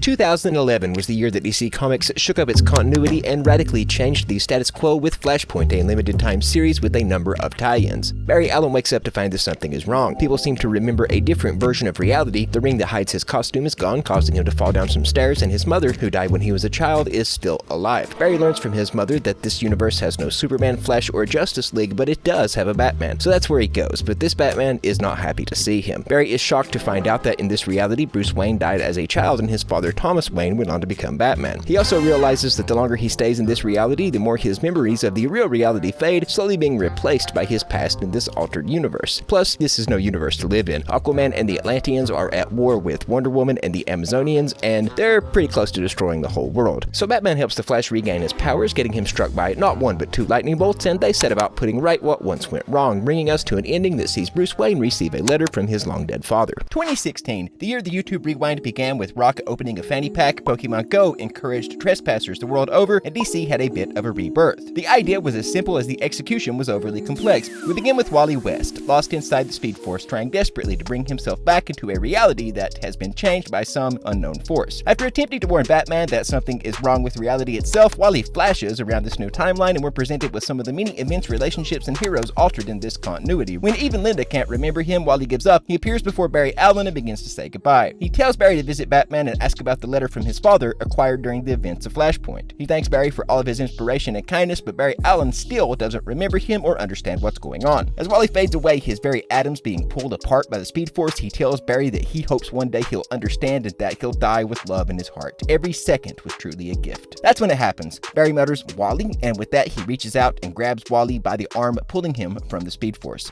2011 was the year that DC Comics shook up its continuity and radically changed the status quo with Flashpoint, a limited-time series with a number of tie-ins. Barry Allen wakes up to find that something is wrong. People seem to remember a different version of reality. The ring that hides his costume is gone, causing him to fall down some stairs, and his mother, who died when he was a child, is still alive. Barry learns from his mother that this universe has no Superman, Flash, or Justice League, but it does have a Batman, so that's where he goes, but this Batman is not happy to see him. Barry is shocked to find out that in this reality, Bruce Wayne died as a child and his father Thomas Wayne went on to become Batman. He also realizes that the longer he stays in this reality, the more his memories of the real reality fade, slowly being replaced by his past in this altered universe. Plus, this is no universe to live in. Aquaman and the Atlanteans are at war with Wonder Woman and the Amazonians, and they're pretty close to destroying the whole world. So Batman helps the Flash regain his powers, getting him struck by not one but two lightning bolts, and they set about putting right what once went wrong, bringing us to an ending that sees Bruce Wayne receive a letter from his long-dead father. 2016, the year the YouTube Rewind began with Rock opening a fanny pack, Pokemon Go encouraged trespassers the world over, and DC had a bit of a rebirth. The idea was as simple as the execution was overly complex. We begin with Wally West, lost inside the Speed Force, trying desperately to bring himself back into a reality that has been changed by some unknown force. After attempting to warn Batman that something is wrong with reality itself, Wally flashes around this new timeline, and we're presented with some of the many events, relationships, and heroes altered in this continuity. When even Linda can't remember him, Wally gives up. He appears before Barry Allen and begins to say goodbye. He tells Barry to visit Batman and ask about the letter from his father acquired during the events of Flashpoint. He thanks Barry for all of his inspiration and kindness, but Barry Allen still doesn't remember him or understand what's going on. As Wally fades away, his very atoms being pulled apart by the Speed Force, he tells Barry that he hopes one day he'll understand and that he'll die with love in his heart. Every second was truly a gift. That's when it happens. Barry mutters, "Wally," and with that he reaches out and grabs Wally by the arm, pulling him from the Speed Force.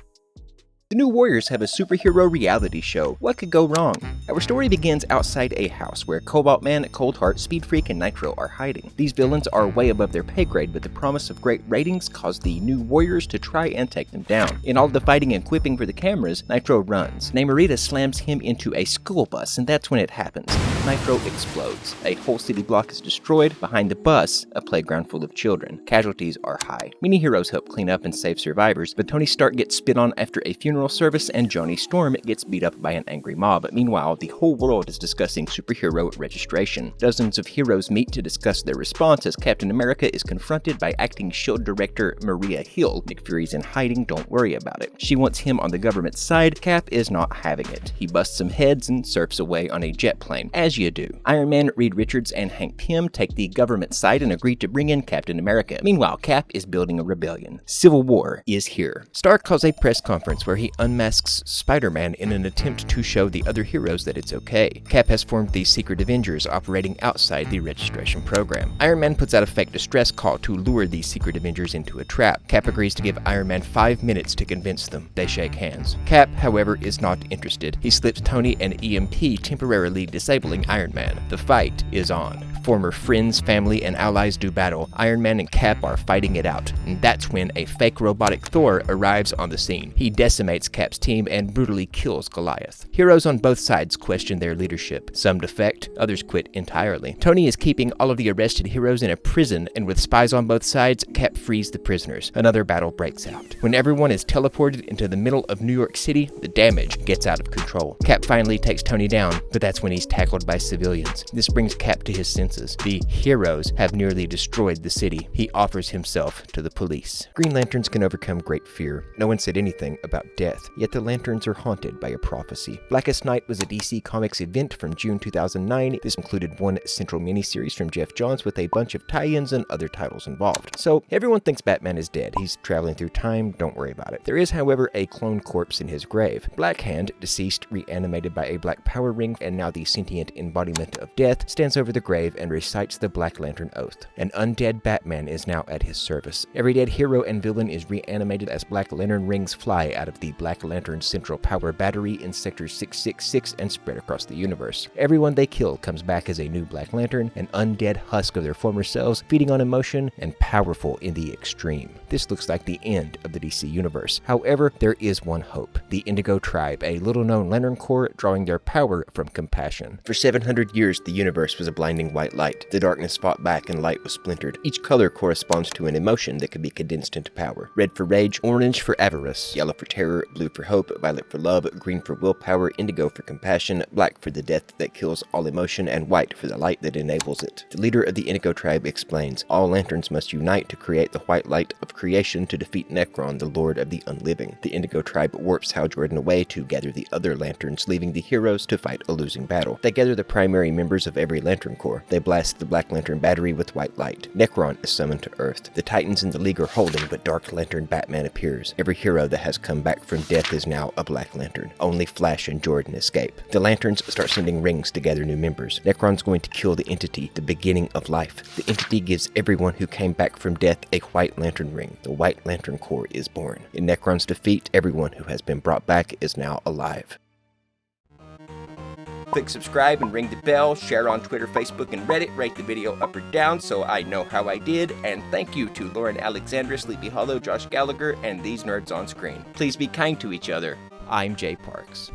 The New Warriors have a superhero reality show. What could go wrong? Our story begins outside a house where Cobalt Man, Cold Heart, Speed Freak, and Nitro are hiding. These villains are way above their pay grade, but the promise of great ratings caused the New Warriors to try and take them down. In all the fighting and quipping for the cameras, Nitro runs. Namorita slams him into a school bus, and that's when it happens. Nitro explodes. A whole city block is destroyed. Behind the bus, a playground full of children. Casualties are high. Many heroes help clean up and save survivors, but Tony Stark gets spit on after a funeral service, and Johnny Storm gets beat up by an angry mob. Meanwhile, the whole world is discussing superhero registration. Dozens of heroes meet to discuss their response as Captain America is confronted by acting SHIELD director Maria Hill. Nick Fury's in hiding, don't worry about it. She wants him on the government side. Cap is not having it. He busts some heads and surfs away on a jet plane, as you do. Iron Man, Reed Richards, and Hank Pym take the government side and agree to bring in Captain America. Meanwhile, Cap is building a rebellion. Civil War is here. Stark calls a press conference where he unmasks Spider-Man in an attempt to show the other heroes that it's okay. Cap has formed the Secret Avengers operating outside the registration program. Iron Man puts out a fake distress call to lure the Secret Avengers into a trap. Cap agrees to give Iron Man 5 minutes to convince them. They shake hands. Cap, however, is not interested. He slips Tony an EMP, temporarily disabling Iron Man. The fight is on. Former friends, family, and allies do battle. Iron Man and Cap are fighting it out, and that's when a fake robotic Thor arrives on the scene. He decimates Cap's team and brutally kills Goliath. Heroes on both sides question their leadership. Some defect, others quit entirely. Tony is keeping all of the arrested heroes in a prison, and with spies on both sides, Cap frees the prisoners. Another battle breaks out. When everyone is teleported into the middle of New York City, the damage gets out of control. Cap finally takes Tony down, but that's when he's tackled by civilians. This brings Cap to his senses. The heroes have nearly destroyed the city. He offers himself to the police. Green Lanterns can overcome great fear. No one said anything about death, yet the Lanterns are haunted by a prophecy. Blackest Night was a DC Comics event from June 2009. This included one central miniseries from Jeff Johns with a bunch of tie-ins and other titles involved. So everyone thinks Batman is dead. He's traveling through time, don't worry about it. There is, however, a clone corpse in his grave. Black Hand, deceased, reanimated by a black power ring, and now the sentient embodiment of death, stands over the grave and recites the Black Lantern Oath. An undead Batman is now at his service. Every dead hero and villain is reanimated as Black Lantern rings fly out of the Black Lantern Central Power Battery in Sector 666 and spread across the universe. Everyone they kill comes back as a new Black Lantern, an undead husk of their former selves, feeding on emotion and powerful in the extreme. This looks like the end of the DC universe. However, there is one hope. The Indigo Tribe, a little-known Lantern Corps drawing their power from compassion. For 700 years, the universe was a blinding white light. The darkness fought back and light was splintered. Each color corresponds to an emotion that can be condensed into power. Red for rage, orange for avarice, yellow for terror, blue for hope, violet for love, green for willpower, indigo for compassion, black for the death that kills all emotion, and white for the light that enables it. The leader of the Indigo tribe explains, all lanterns must unite to create the white light of creation to defeat Necron, the Lord of the Unliving. The Indigo tribe warps Hal Jordan away to gather the other lanterns, leaving the heroes to fight a losing battle. They gather the primary members of every Lantern Corps. They blast the Black Lantern battery with white light. Necron is summoned to Earth. The Titans in the League are holding, but Dark Lantern Batman appears. Every hero that has come back from death is now a Black Lantern. Only Flash and Jordan escape. The Lanterns start sending rings to gather new members. Necron's going to kill the entity, the beginning of life. The entity gives everyone who came back from death a White Lantern ring. The White Lantern Corps is born. In Necron's defeat, everyone who has been brought back is now alive. Click subscribe and ring the bell, share on Twitter, Facebook, and Reddit, rate the video up or down so I know how I did, and thank you to Lauren Alexandra, Sleepy Hollow, Josh Gallagher, and these nerds on screen. Please be kind to each other. I'm Jay Parks.